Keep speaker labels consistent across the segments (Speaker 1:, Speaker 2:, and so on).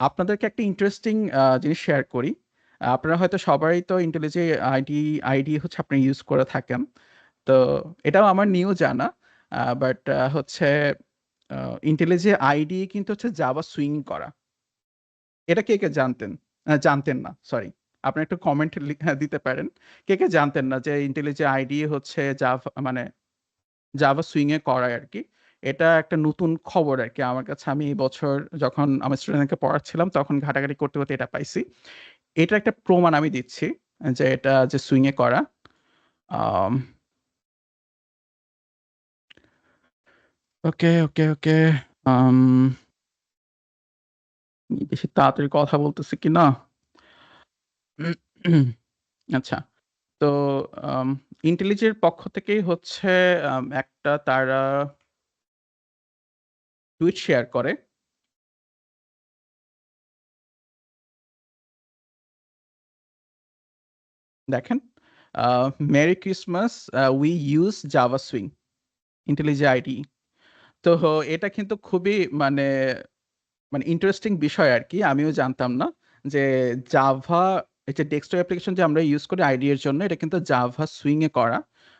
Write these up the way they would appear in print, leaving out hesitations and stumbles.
Speaker 1: আপনাদেরকে একটা ইন্টারেস্টিং জিনিস শেয়ার করি। আপনারা হয়তো সবাই তো IntelliJ আইডি হচ্ছে আপনি ইউজ করে থাকেন। তো এটাও আমার নিউ জানা। বাট হচ্ছে আ IntelliJ আইডি কিন্তু হচ্ছে জাভা সুইং করা। এটা কে জানতেন? জানতেন না, সরি। আপনি একটু কমেন্ট দিতে পারেন। কে জানতেন না যে IntelliJ আইডি হচ্ছে মানে জাভা সুইং এ করায় আরকি। এটা একটা নতুন খবর আরকি আমার কাছে। আমি এই বছর যখন আমার স্টুডেন্টকে পড়াচ্ছিলাম তখন ঘাটাঘাটি করতে এটা পাইছি। এটার একটা প্রমাণ আমি দিচ্ছি যে এটা যে সুইং এ করা। আম ওকে। আম বেশি তাড়াতাড়ি কথা বলতেছি কিনা? আচ্ছা। তো আম IntelliJ এর পক্ষ থেকেই হচ্ছে একটা তারা টুইট শেয়ার করে। দেখেন, a merry Christmas we use Java Swing IntelliJ IDE. তো এটা কিন্তু খুবই মানে ইন্টারেস্টিং বিষয় আরকি। আমিও জানতাম না যে জাভা এই যে ডেস্কটপ অ্যাপ্লিকেশন যে আমরা ইউজ করি আইডি এর জন্য এটা কিন্তু জাভা সুইং এ করা।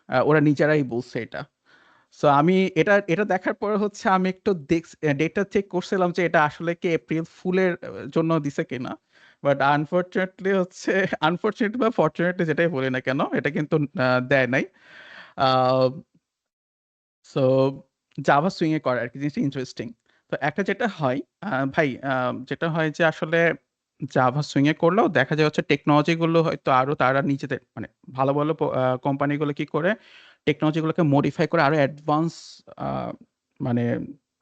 Speaker 1: ওরা নিজেরাই বলছে এটা। সো আমি এটা দেখার পরে হচ্ছে আমি একটু ডেটা চেক করছিলাম যে এটা আসলে কি এপ্রিল ফুলের জন্য দিছে কিনা। বাট আনফরচুনেটলি বা ফরচুনেটলি যেটাই বলি না কেন এটা কিন্তু দেয় নাই। আ সো জাভা সুইং এ করে আরকি জিনিসটা ইন্টারেস্টিং। তো একটা যেটা হয় ভাই যেটা হয় যে আসলে জাভা সুইং এ করলেও দেখা যায় হচ্ছে টেকনোলজি গুলো হয়তো আরো তারা নিজেদের মানে ভালো কোম্পানিগুলো কি করে টেকনোলজি গুলোকে মডিফাই করে আরো অ্যাডভান্স আ মানে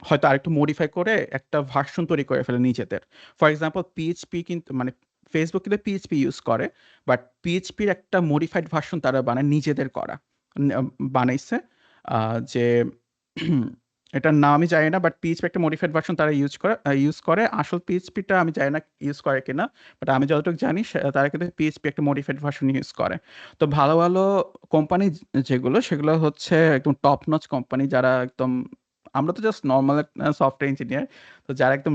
Speaker 1: হয়তো আরেকটু মডিফাই করে একটা ভার্সন তৈরি করে ফেলে নিজেদের। ফর এক্সাম্পল PHP কিন্তু মানে Facebook কিন্তু PHP ইউজ করে। বাট PHP র একটা মডিফাইড ভার্সন তারা বানায় নিজেদের করা। বানাইছে। যে এটার নাম আমি জানি না বাট PHP একটা মডিফাইড ভার্সন তারা ইউজ করে। আসল PHP টা আমি জানি না ইউজ করে কিনা। বাট আমি যতটুকু জানি তারা কিন্তু PHP একটা মডিফাইড ভার্সন ইউজ করে। তো ভালো কোম্পানি যেগুলো সেগুলো হচ্ছে একদম টপ নচ কোম্পানি যারা একদম আমরা তো জাস্ট নরমাল একটা সফটওয়্যার ইঞ্জিনিয়ার। তো যারা একদম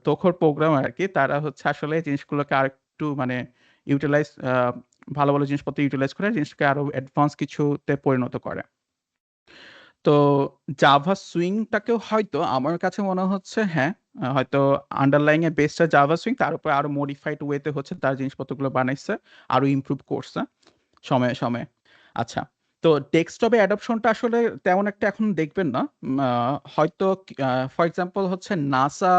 Speaker 1: তুখোড় প্রোগ্রামার আরকি তারা হচ্ছে আসলে জিনিসগুলোকে আরেকটু মানে ইউটিলাইজ ভালো জিনিসপত্র ইউটিলাইজ করে জিনিসটাকে আরো অ্যাডভান্স কিছুতে পরিণত করে। তো জাভা সুইং টাকেও হয়তো আমার কাছে মনে হচ্ছে হ্যাঁ, হয়তো আন্ডারলাইং এ বেসটা জাভা সুইং তার উপরে আরো মডিফাইড ওয়ে তে হচ্ছে তার জিনিসপত্রগুলো বানাইছে। আরো ইমপ্রুভ করছে সময়ে। আচ্ছা। তো ডেস্কটপে অ্যাডপশনটা আসলে তেমন একটা এখন দেখবেন না। হয়তো ফর এক্সাম্পল হচ্ছে NASA